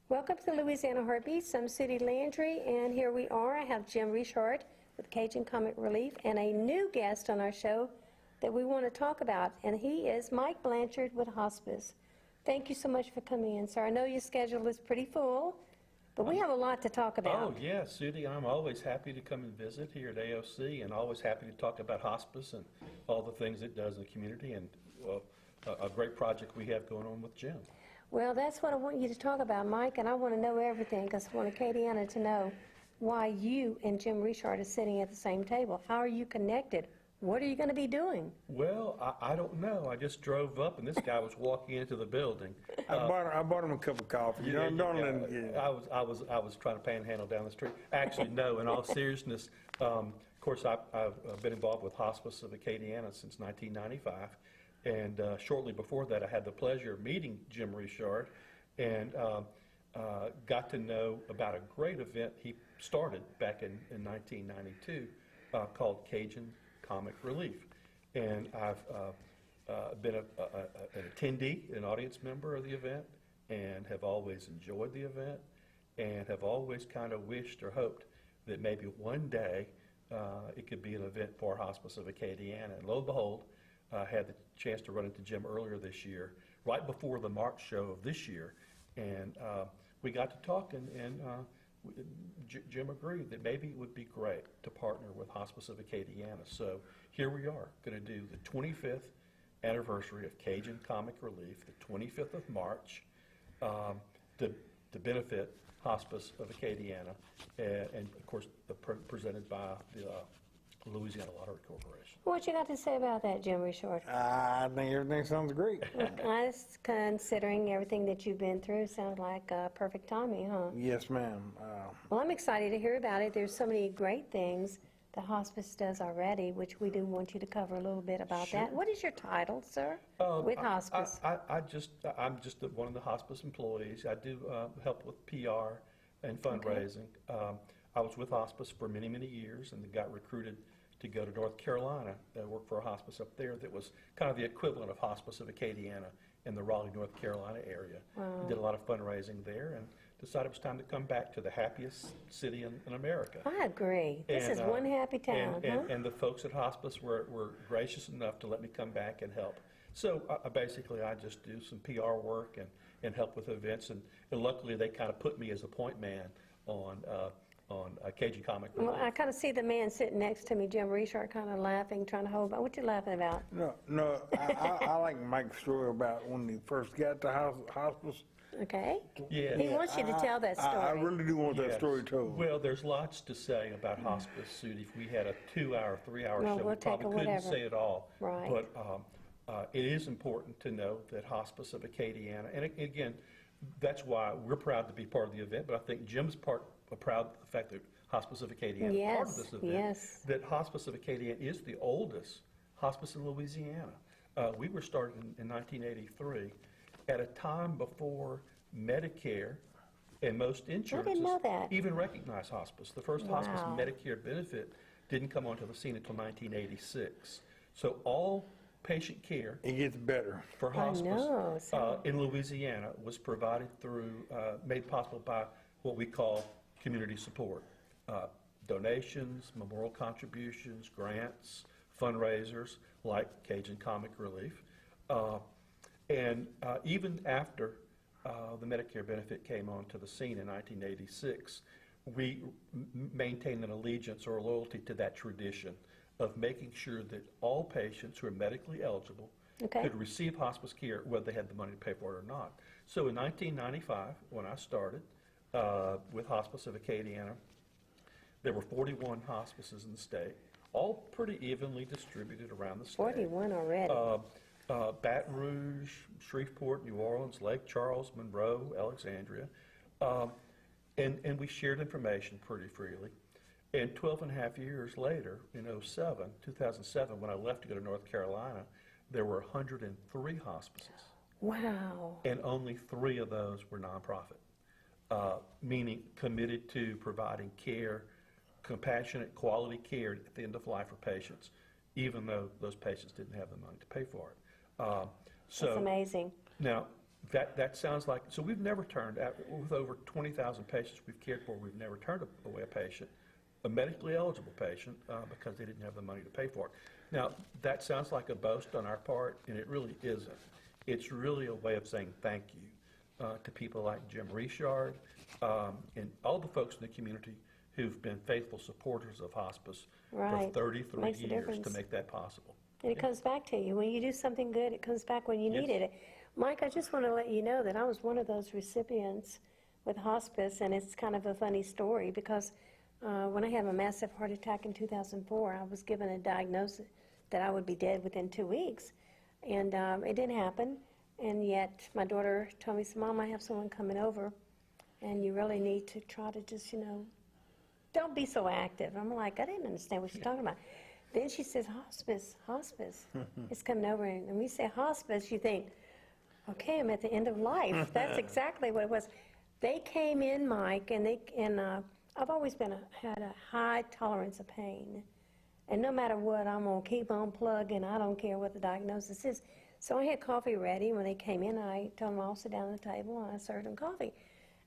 Welcome to Louisiana Heart Beats. I'm Sudie Landry, and here we are. I have Jim Richard with Cajun Comic Relief and a new guest on our show that we want to talk about, and he is Mike Blanchard with Hospice. Thank you so much for coming in, sir. I know your schedule is pretty full, but we have a lot to talk about. Oh, yeah, Sudie, I'm always happy to come and visit here at AOC, and always happy to talk about hospice and all the things it does in the community, and a great project we have going on with Jim. Well, that's what I want you to talk about, Mike, and I want to know everything because I want Acadiana to know why you and Jim Richard are sitting at the same table. How are you connected? What are you going to be doing? Well, I don't know. I just drove up, and this guy was walking into the building. I bought him a cup of coffee. I was trying to panhandle down the street. Actually, no. In all seriousness, of course, I've been involved with Hospice of Acadiana since 1995. And shortly before that, I had the pleasure of meeting Jim Richard and got to know about a great event he started back in 1992 called Cajun Comic Relief. And I've been an attendee, an audience member of the event, and have always enjoyed the event, and have always kind of wished or hoped that maybe one day it could be an event for Hospice of Acadiana. And lo and behold, I had the chance to run into Jim earlier this year, right before the March show of this year, and we got to talking, and Jim agreed that maybe it would be great to partner with Hospice of Acadiana. So here we are, going to do the 25th anniversary of Cajun Comic Relief, the 25th of March, to benefit Hospice of Acadiana, and of course presented by the Louisiana Lottery Corporation. What you got to say about that, Jim Richard? I think everything sounds great. Considering everything that you've been through, sounds like perfect timing, huh? Yes, ma'am. Well, I'm excited to hear about it. There's so many great things the hospice does already, which we do want you to cover a little bit about Sure. that. What is your title, sir, with hospice? I'm just one of the hospice employees. I do help with PR and fundraising. Okay. I was with hospice for many, many years and got recruited to go to North Carolina and work for a hospice up there that was kind of the equivalent of Hospice of Acadiana in the Raleigh, North Carolina area. Wow. Did a lot of fundraising there and decided it was time to come back to the happiest city in America. I agree. This is one happy town, and the folks at hospice were gracious enough to let me come back and help. So basically I just do some PR work and help with events, and luckily they kind of put me as a point man on Cajun Comic Relief. Well, I kind of see the man sitting next to me, Jim Richard, kind of laughing, trying to hold back. What you laughing about? No, I like Mike's story about when he first got to hospice. Okay. Yeah. He wants you to tell that story. I really do want that Yes. story told. Well, there's lots to say about hospice, Sudie. If we had a 2-hour, 3-hour Well, show, we'll we take probably couldn't say it all. Right. But it is important to know that Hospice of Acadiana, and again, that's why we're proud to be part of the event, but I think Jim's proud of the fact that Hospice of Acadiana is part of this event. Yes. That Hospice of Acadiana is the oldest hospice in Louisiana. We were started in 1983 at a time before Medicare and most insurances know that. even recognized hospice. The first hospice Medicare benefit didn't come onto the scene until 1986. So all patient care It gets better. for hospice know, in Louisiana was provided through, made possible by what we call community support. Donations, memorial contributions, grants, fundraisers like Cajun Comic Relief. And even after the Medicare benefit came onto the scene in 1986, we maintained an allegiance or a loyalty to that tradition of making sure that all patients who are medically eligible could receive hospice care whether they had the money to pay for it or not. So in 1995, when I started with Hospice of Acadiana, there were 41 hospices in the state, all pretty evenly distributed around the state. 41 already. Baton Rouge, Shreveport, New Orleans, Lake Charles, Monroe, Alexandria. And we shared information pretty freely. And 12 and a half years later, in 2007, when I left to go to North Carolina, there were 103 hospices. Wow. And only 3 of those were nonprofit, meaning committed to providing care, compassionate, quality care at the end of life for patients, even though those patients didn't have the money to pay for it. That's amazing. Now, That sounds like, so we've never turned, with over 20,000 patients we've cared for, we've never turned away a patient, a medically eligible patient, because they didn't have the money to pay for it. Now, that sounds like a boast on our part, and it really isn't. It's really a way of saying thank you to people like Jim Richard and all the folks in the community who've been faithful supporters of hospice for Right. 33 Makes a years to difference. make that possible. And it comes back to you. When you do something good, it comes back when you Yes. needed it. Mike, I just want to let you know that I was one of those recipients with hospice, and it's kind of a funny story because when I had a massive heart attack in 2004, I was given a diagnosis that I would be dead within 2 weeks. And it didn't happen, and yet my daughter told me, Mom, I have someone coming over, and you really need to try to just, don't be so active. I'm like, I didn't understand what she's talking about. Then she says, hospice, it's coming over. And when we say hospice, you think, okay, I'm at the end of life. That's exactly what it was. They came in, Mike, and I've always had a high tolerance of pain. And no matter what, I'm going to keep on plugging. I don't care what the diagnosis is. So I had coffee ready. When they came in, I told them all to sit down at the table, and I served them coffee.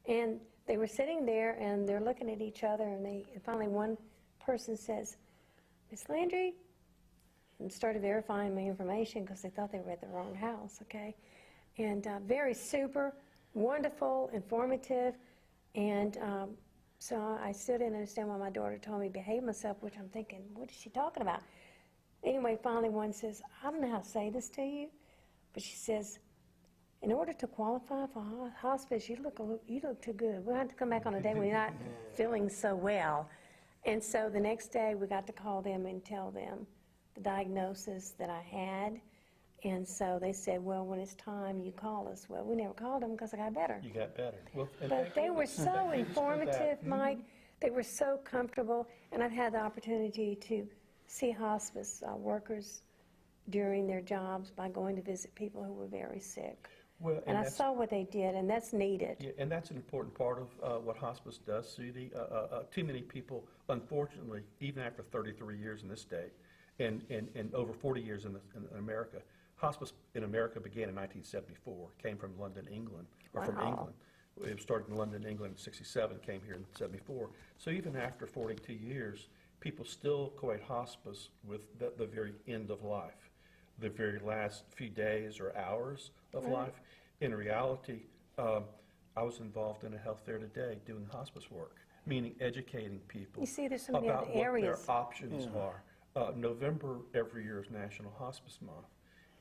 And they were sitting there, and they're looking at each other, and finally one person says, Miss Landry, and started verifying my information because they thought they were at the wrong house, okay? And very super, wonderful, informative, and so I still didn't understand why my daughter told me to behave myself, which I'm thinking, what is she talking about? Anyway, finally one says, I don't know how to say this to you, but she says, in order to qualify for hospice, you look too good. We'll have to come back on a day when you're not feeling so well. And so the next day, we got to call them and tell them the diagnosis that I had. And so they said, well, when it's time, you call us. Well, we never called them because I got better. You got better. Well, and But they were so thank you for informative, that. Mike. They were so comfortable. And I've had the opportunity to see hospice workers during their jobs by going to visit people who were very sick. Well, And I that's- saw what they did, and that's needed. Yeah, and that's an important part of what hospice does, Sudie. Too many people, unfortunately, even after 33 years in this state and over 40 years in America, hospice in America began in 1974, came from London, England, or from Wow. England. It started in London, England in 67, came here in 74. So even after 42 years, people still equate hospice with the very end of life, the very last few days or hours of life. In reality, I was involved in a health fair today doing hospice work, meaning educating people You see, there's so many about other what areas. their options are. November every year is National Hospice Month.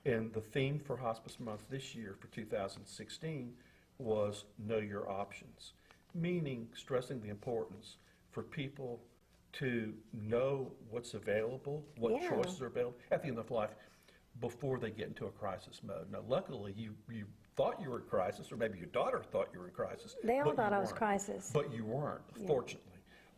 And the theme for Hospice Month this year for 2016 was Know Your Options, meaning stressing the importance for people to know what's available, what Yeah. choices are available at the end of life before they get into a crisis mode. Now, luckily, you thought you were in crisis, or maybe your daughter thought you were in crisis. They all but you thought I was weren't. crisis. But you weren't, fortunately.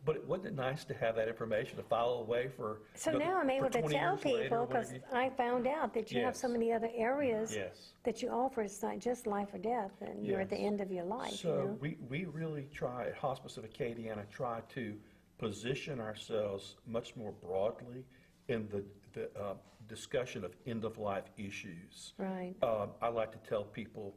But wasn't it nice to have that information to file away for? So you know, now I'm for able to 20 tell years later, people, because whatever I found out that you have so Yes. many other areas Yes. that you offer. It's not just life or death, and you're at the Yes. end of your life, So we really try, at Hospice of Acadiana, try to position ourselves much more broadly in the discussion of end-of-life issues. Right. I like to tell people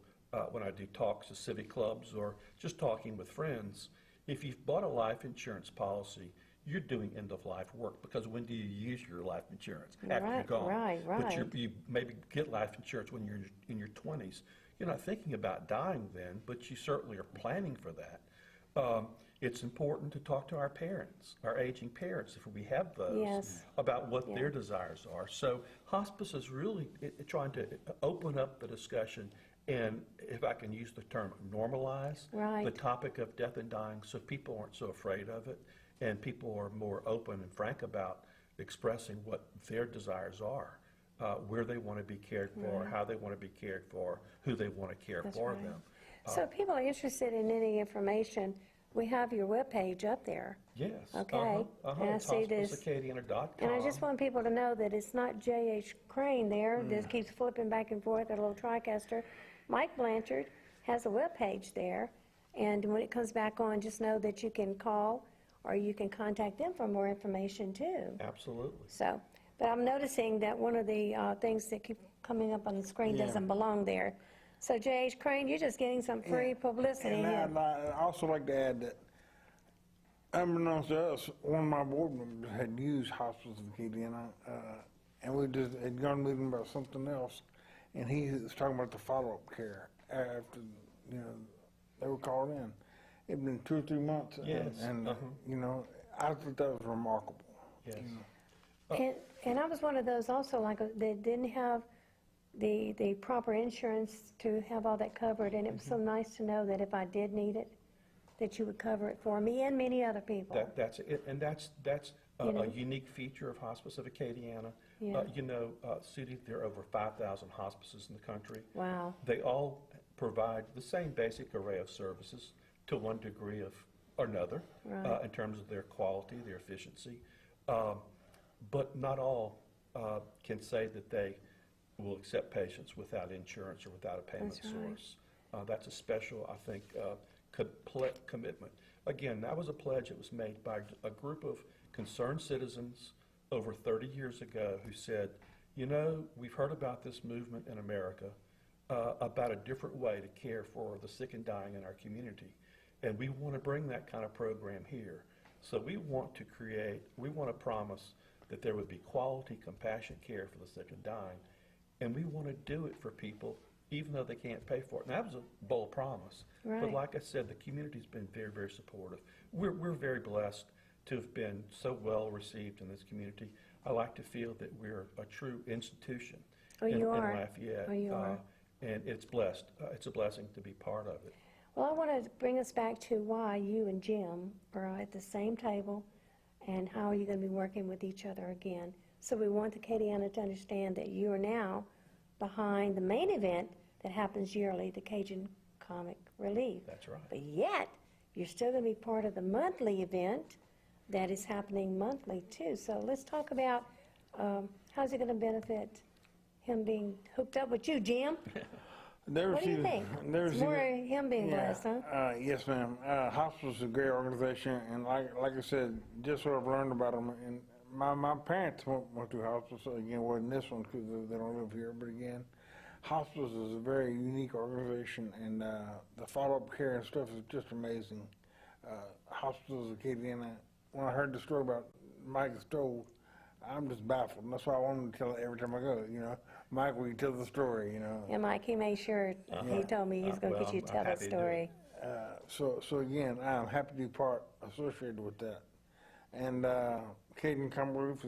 when I do talks to civic clubs or just talking with friends, if you've bought a life insurance policy, you're doing end-of-life work, because when do you use your life insurance? After you're Right, gone. right, But right. you maybe get life insurance when you're in your 20s. You're not thinking about dying then, but you certainly are planning for that. It's important to talk to our parents, our aging parents, if we have those, Yes. about what Yeah. their desires are. So hospice is really trying to open up the discussion and, if I can use the term, normalize Right. the topic of death and dying, so people aren't so afraid of it, and people are more open and frank about expressing what their desires are, where they want to be cared for, how they want to be cared for, who they want to care That's for right. them. So if people are interested in any information, we have your webpage up there. Yes. Okay. And I It's see this- hospiceacadiana.com. And I just want people to know that it's not J.H. Crane there, that keeps flipping back and forth at a little TriCaster. Mike Blanchard has a webpage there, and when it comes back on, just know that you can call or you can contact them for more information too. Absolutely. So, but I'm noticing that one of the things that keep coming up on the screen Yeah. doesn't belong there. So J.H. Crane, you're just getting some free publicity And here. I'd also like to add that, unbeknownst to us, one of my board members had used hospice of Acadiana, and we just had gone meeting about something else, and he was talking about the follow-up care after, they were called in. It'd been 2 or 3 months, Yes, and I thought that was remarkable. Yes. And I was one of those also, like, they didn't have the proper insurance to have all that covered, and it was so nice to know that if I did need it, that you would cover it for me and many other people. That's it, and that's You know? a unique feature of Hospice of Acadiana. Yeah. Sudie, there are over 5,000 hospices in the country. Wow. They all provide the same basic array of services to one degree or another, Right. in terms of their quality, their efficiency. But not all can say that they will accept patients without insurance or without a payment That's right. source. That's a special, I think, commitment. Again, that was a pledge that was made by a group of concerned citizens over 30 years ago who said, we've heard about this movement in America about a different way to care for the sick and dying in our community. And we want to bring that kind of program here. So we want to promise that there would be quality, compassionate care for the sick and dying. And we want to do it for people even though they can't pay for it. And that was a bold promise. Right. But like I said, the community's been very, very supportive. We're very blessed to have been so well received in this community. I like to feel that we're a true institution Oh, in you are. Lafayette. Oh, you are. And it's blessed. It's a blessing to be part of it. Well, I want to bring us back to why you and Jim are at the same table and how are you going to be working with each other again. So we want the Acadiana to understand that you are now behind the main event that happens yearly, the Cajun Comic Relief. That's right. But yet, you're still going to be part of the monthly event that is happening monthly too. So let's talk about how's it going to benefit him being hooked up with you, Jim? What do you think? It's more him being blessed, huh? Yes, ma'am. Hospice is a great organization, and like I said, just what I've learned about them, and my parents went through hospice, so again, wasn't this one because they don't live here, but again, hospice is a very unique organization, and the follow-up care and stuff is just amazing. Hospitals of Acadiana, when I heard the story about Mike Stowe, I'm just baffled, and that's why I want him to tell it every time I go, Mike, will you tell the story, Yeah, Mike, he made sure, he told me he's going to Well, get you to I'm tell that happy to do story. So again, I'm happy to be part associated with that. And Cajun Comic Relief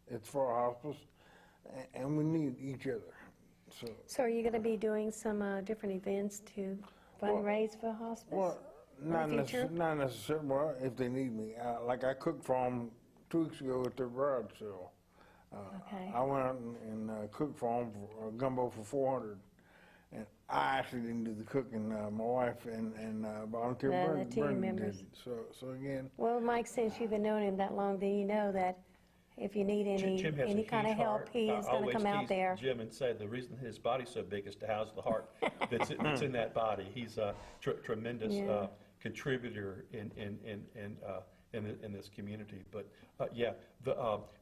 it's for our hospice, and we need each other. So are you going to be doing some different events to fundraise for hospice? Well, not future? necessarily. Well, if they need me, like I cooked for them 2 weeks ago at their garage sale. Okay. I went out and cooked for them for a gumbo for 400. And I actually didn't do the cooking. My wife and volunteer The team Brenda members. did. So again, Well, Mike, since you've been knowing him that long, then you know that if you need Jim has any a kind of huge help, heart. he I is going to come always out tease there. Jim and say the reason his body's so big is to house the heart that's in that body. He's a tremendous Yeah. contributor in this community. But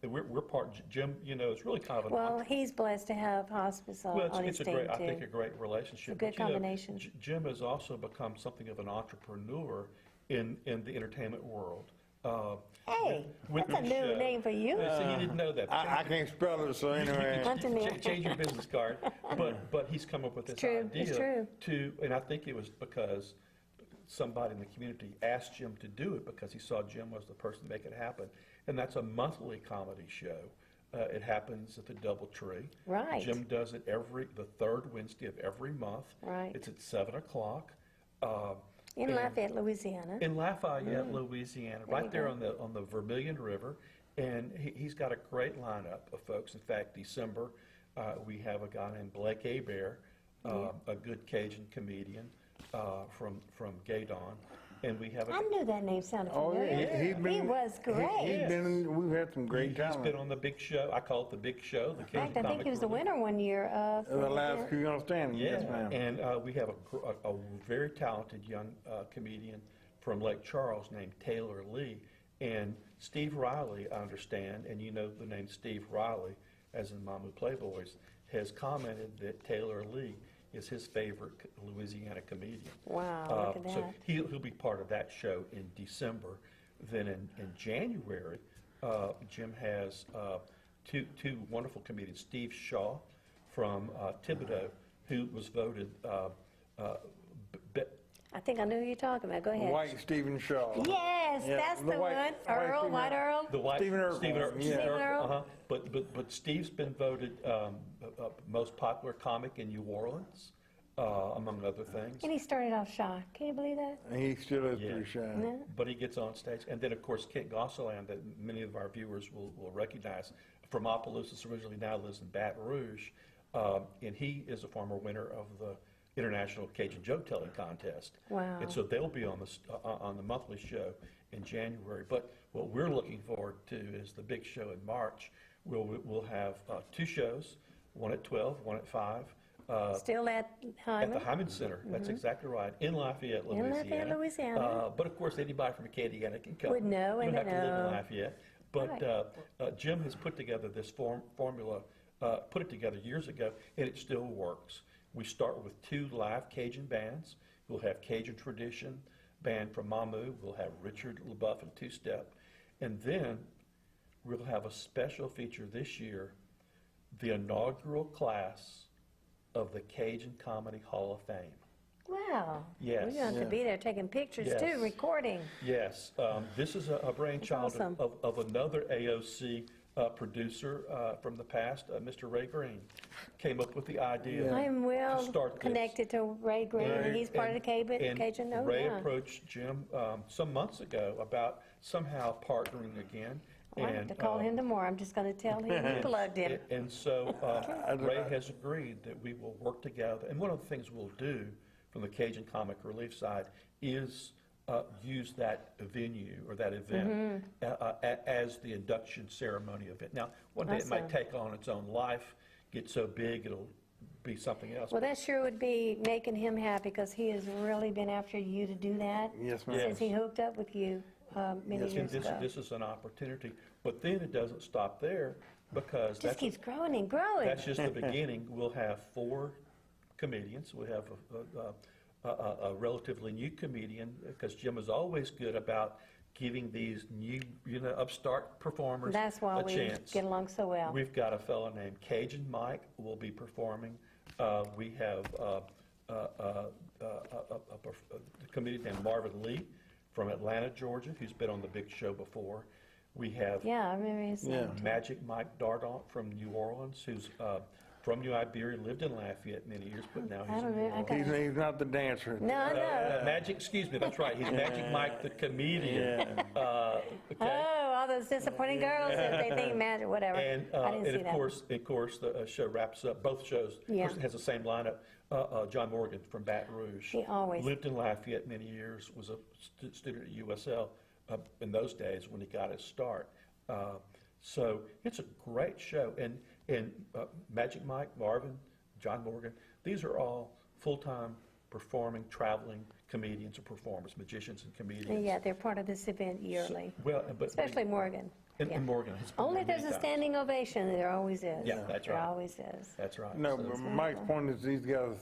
we're part. Jim, it's really kind of an Well, he's blessed to have hospice on his it's a team, great, I too. think, a great relationship. It's a good But, combination. Jim has also become something of an entrepreneur in the entertainment world. Hey, that's a new name for you. So you didn't know that. I can't spell it, so anyway. Change your business card, but he's come up with this true, idea it's true. and I think it was because somebody in the community asked Jim to do it because he saw Jim was the person to make it happen, and that's a monthly comedy show. It happens at the DoubleTree. Right. Jim does it the third Wednesday of every month. Right. It's at 7:00. In Lafayette, Louisiana. In Lafayette, Louisiana, There right you there go. on the Vermilion River, and he's got a great lineup of folks. In fact, December, we have a guy named Blake Hebert, a good Cajun comedian from Gaydon, and we have I knew that name sounded Oh, familiar. yeah, he's been. He was great. We've had some great He's talent. been on the big show. I call it the big show, the In Cajun fact, I think Comic he was the Relief. winner one year of The last you understand? Yes, ma'am. And we have a very talented young comedian from Lake Charles named Taylor Lee. And Steve Riley, I understand, and you know the name Steve Riley, as in Mamu Playboys, has commented that Taylor Lee is his favorite Louisiana comedian. Wow, look at So that. he'll be part of that show in December. Then in January, Jim has two wonderful comedians, Steve Shaw from Thibodeau, who was voted I think I know who you're talking about. Go ahead. White Stephen Shaw. Yes, Yeah, that's the the white- one. white Earl, Stephen White Earl. Earl. the white Stephen Urkel, Stephen Urkel. yeah. Stephen Earl. But Steve's been voted most popular comic in New Orleans, among other things. And he started off shy. Can you believe that? And he still is Yeah. pretty shy. Yeah. But he gets on stage. And then, of course, Kent Gosseland, that many of our viewers will recognize, from Opelousas originally, now lives in Baton Rouge. And he is a former winner of the International Cajun Joke Telling Contest. Wow. And so they'll be on the monthly show in January. But what we're looking forward to is the big show in March. We'll have two shows, one at 12, one at 5. Still at At Hyman? the Hyman Center, that's exactly right, in Lafayette, In Louisiana. Lafayette, Louisiana. But of course, anybody from Acadiana can come. Would know, You and don't have to live in know. Lafayette. But Jim has put together this formula, put it together years ago, and it still works. We start with 2 live Cajun bands. We'll have Cajun Tradition band from Mamou. We'll have Richard LeBoeuf and Two Step. And then we'll have a special feature this year, the inaugural class of the Cajun Comedy Hall of Fame. Wow. Yes. We're going to Yeah. be there taking pictures Yes. too, recording. Yes, this is a brainchild awesome. of another AOC producer from the past, Mr. Ray Green. Came up with the idea. I'm well to start this. connected to Ray Green, and he's part of the Cajun. Oh, Ray yeah. approached Jim some months ago about somehow partnering again. I'll have to call him tomorrow. I'm just going to tell him you plugged him. And so Ray has agreed that we will work together. And one of the things we'll do from the Cajun Comic Relief side is use that venue or that event as the induction ceremony event. Now, one day it might Awesome. take on its own life, get so big it'll be something else. Well, that sure would be making him happy because he has really been after you to do that Yes, ma'am. since he hooked up with you many And years ago. this is an opportunity. But then it doesn't stop there because Just keeps growing and growing. that's just the beginning. We'll have 4 comedians. We have a relatively new comedian because Jim is always good about giving these new, upstart performers That's why a we chance. get along so well. We've got a fellow named Cajun Mike will be performing. We have a comedian named Marvin Lee from Atlanta, Georgia, who's been on the big show before. We have Yeah, I remember his Yeah. name. Magic Mike Dardant from New Orleans, who's from New Iberia, lived in Lafayette many years, but now I he's don't in New know, I Orleans. got- He's not the dancer. No, I know. Magic, excuse me, that's right, he's Magic Mike the comedian. Okay? Oh, all those disappointing girls that they think magic, whatever. And, I didn't see of that. course, the show wraps up, both shows, of Yeah. course, it has the same lineup. John Morgan from Baton Rouge. He always- lived in Lafayette many years, was a student at USL in those days when he got his start. So it's a great show. And Magic Mike, Marvin, John Morgan, these are all full-time performing, traveling comedians or performers, magicians and comedians. Yeah, they're part of this event yearly, Well, but especially Morgan. and Yeah. Morgan has been Only if there there's many a times. standing ovation, there always is. Yeah, that's There right. always is. That's right. No, So- but Mike's point is these guys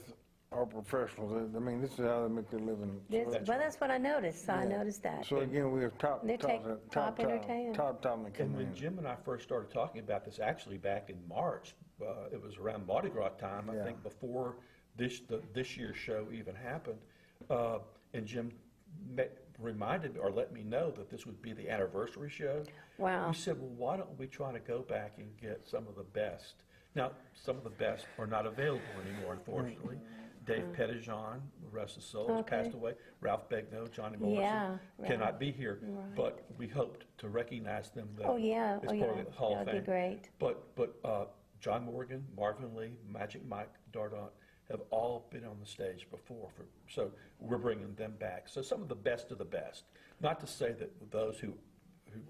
are professionals. I mean, this is how they make their living. Well, That's that's what I noticed. I noticed that. So again, we have top They take talent top entertainment. top talent And coming when in. Jim and I first started talking about this, actually back in March, it was around Mardi Gras time, I Yeah. think, before this year's show even happened. And Jim reminded or let me know that this would be the anniversary show. Wow. We said, well, why don't we try to go back and get some of the best? Now, some of the best are not available anymore, unfortunately. Dave Pettijohn, rest his soul, has passed away. Ralph Begnaud, Johnny Morrison Yeah, cannot be here. But we hoped to recognize them Oh, yeah. as Oh, part yeah. of the Hall of That would be Fame. great. But John Morgan, Marvin Lee, Magic Mike Dardant have all been on the stage before. So we're bringing them back. So some of the best. Not to say that those who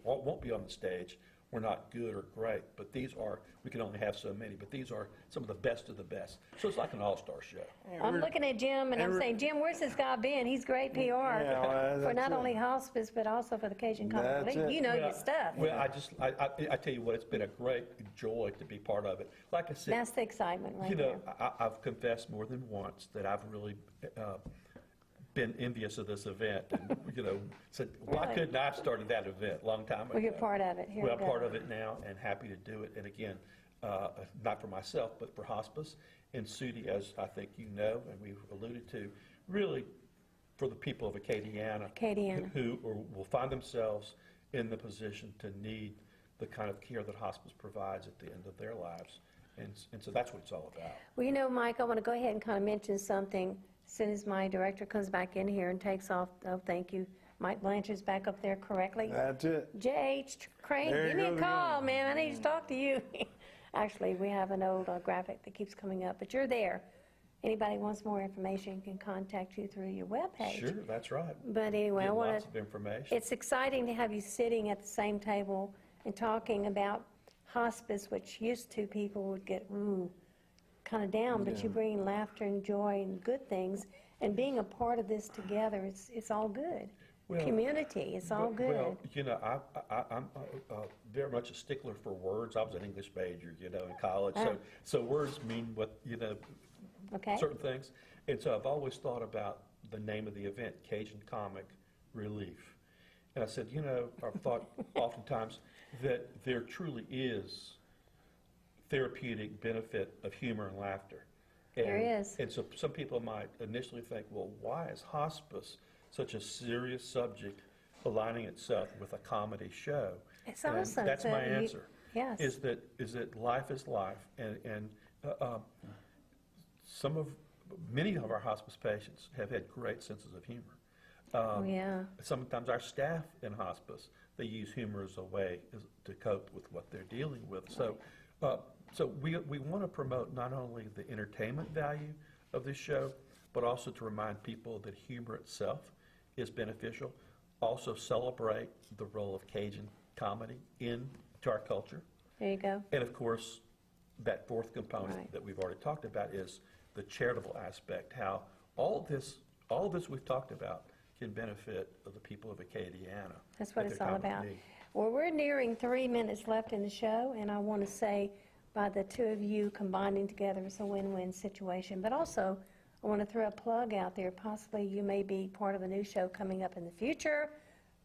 won't be on the stage were not good or great, but these are, we can only have so many, but these are some of the best of the best. So it's like an all-star show. I'm looking at Jim and I'm saying, Jim, where's this guy been? He's great PR well, for that's not it. only hospice, but also for the Cajun Comic That's Relief. it. You know your stuff. Well, I tell you what, it's been a great joy to be part of it. Like I said, That's the excitement right you know, there. I've confessed more than once that I've really been envious of this event, and, you know, said, why Really? couldn't I have started that event a long time ago? Well, you're part of it. Here Well, we I'm go. part of it now and happy to do it. And again, not for myself, but for hospice. And Sudie, as I think you know, and we've alluded to, really for the people of Acadiana. Acadiana. Who will find themselves in the position to need the kind of care that hospice provides at the end of their lives. And so that's what it's all about. Well, you know, Mike, I want to go ahead and kind of mention something as soon as my director comes back in here and takes off. Oh, thank you. Mike Blanchard's back up there correctly. That's it. J.H. Crane, There give you me a go call, again. man. I need to talk to you. Actually, we have an old graphic that keeps coming up, but you're there. Anybody wants more information can contact you through your webpage. Sure, that's right. But anyway, I Get want lots to, of information. it's exciting to have you sitting at the same table and talking about hospice, which used to people would get, kind of down, but you bring laughter and joy and good things, and being a part of this together, it's all good. Well, Community, it's all good. Well, you know, I'm very much a stickler for words. I was an English major, you know, in college, so words mean what, you know, Okay? certain things. And so I've always thought about the name of the event, Cajun Comic Relief. And I said, you know, I've thought oftentimes that there truly is therapeutic benefit of humor and laughter. There is. And so some people might initially think, well, why is hospice such a serious subject aligning itself with a comedy show? It's And awesome. that's So my you- answer. Yes. Is that life is life, and many of our hospice patients have had great senses of humor. Oh, yeah. Sometimes our staff in hospice, they use humor as a way to cope with what they're dealing with. So we want to promote not only the entertainment value of this show, but also to remind people that humor itself is beneficial. Also celebrate the role of Cajun comedy into our culture. There you go. And of course, that fourth component Right. that we've already talked about is the charitable aspect, how all this we've talked about can benefit the people of Acadiana. That's what at it's their all time of about. need. Well, we're nearing 3 minutes left in the show, and I want to say by the two of you combining together, it's a win-win situation. But also, I want to throw a plug out there. Possibly you may be part of a new show coming up in the future.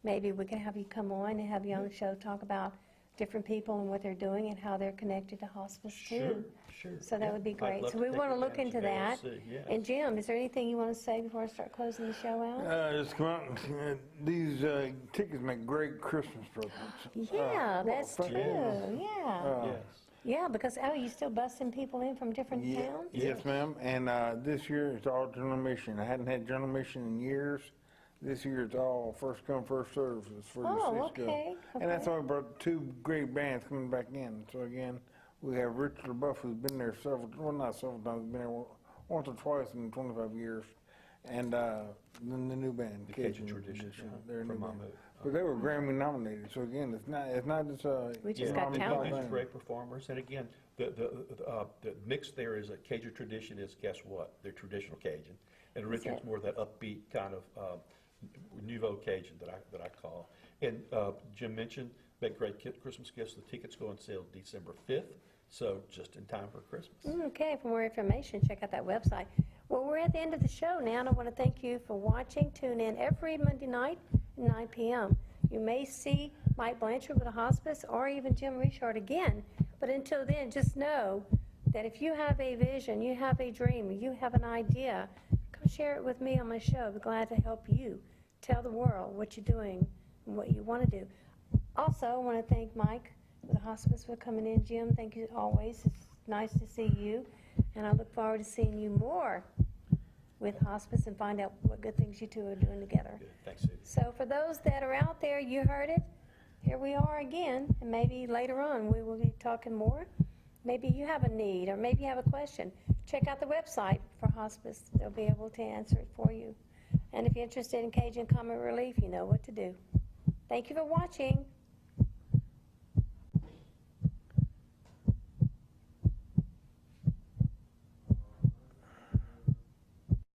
Maybe we can have you come on and have you on the show talk about different people and what they're doing and how they're connected to hospice too. Sure. So that Yeah. would be I'd great. love So to we take want to look advantage into of that. ALC, yes. And Jim, is there anything you want to say before I start closing the show out? Just come out and these tickets make great Christmas presents. Yeah, that's true. yes. Yeah. Yes. Yeah, because, oh, you still busting people in from different towns? Yes, ma'am. And this year it's all general admission. I hadn't had general admission in years. This year it's all first come, first served as far as Oh, the seats go. okay, And that's okay. why we brought two great bands coming back in. So again, we have Richard LaBeouf, who's been there not several times, been there once or twice in 25 years. And then the new band, The Cajun Tradition, They're a from new band. Mahmoud. But they were Grammy nominated. So again, it's not just We just Yeah, got these talent. are great performers, and again, the mix there is a Cajun tradition is, guess what? They're traditional Cajun, and Richard's it. more that upbeat kind of nouveau Cajun that I call. And Jim mentioned, make great Christmas gifts. The tickets go on sale December 5th, so just in time for Christmas. Okay, for more information, check out that website. Well, we're at the end of the show now, and I want to thank you for watching. Tune in every Monday night at 9 p.m. You may see Mike Blanchard with a hospice or even Jim Richard again, but until then, just know that if you have a vision, you have a dream, or you have an idea, come share it with me on my show. I'll be glad to help you tell the world what you're doing and what you want to do. Also, I want to thank Mike with the hospice for coming in. Jim, thank you always. It's nice to see you, and I look forward to seeing you more with hospice and find out what good things you two are doing together. Good, thanks, Sudie. So for those that are out there, you heard it. Here we are again, and maybe later on we will be talking more. Maybe you have a need, or maybe you have a question. Check out the website for hospice. They'll be able to answer it for you. And if you're interested in Cajun Comic Relief, you know what to do. Thank you for watching.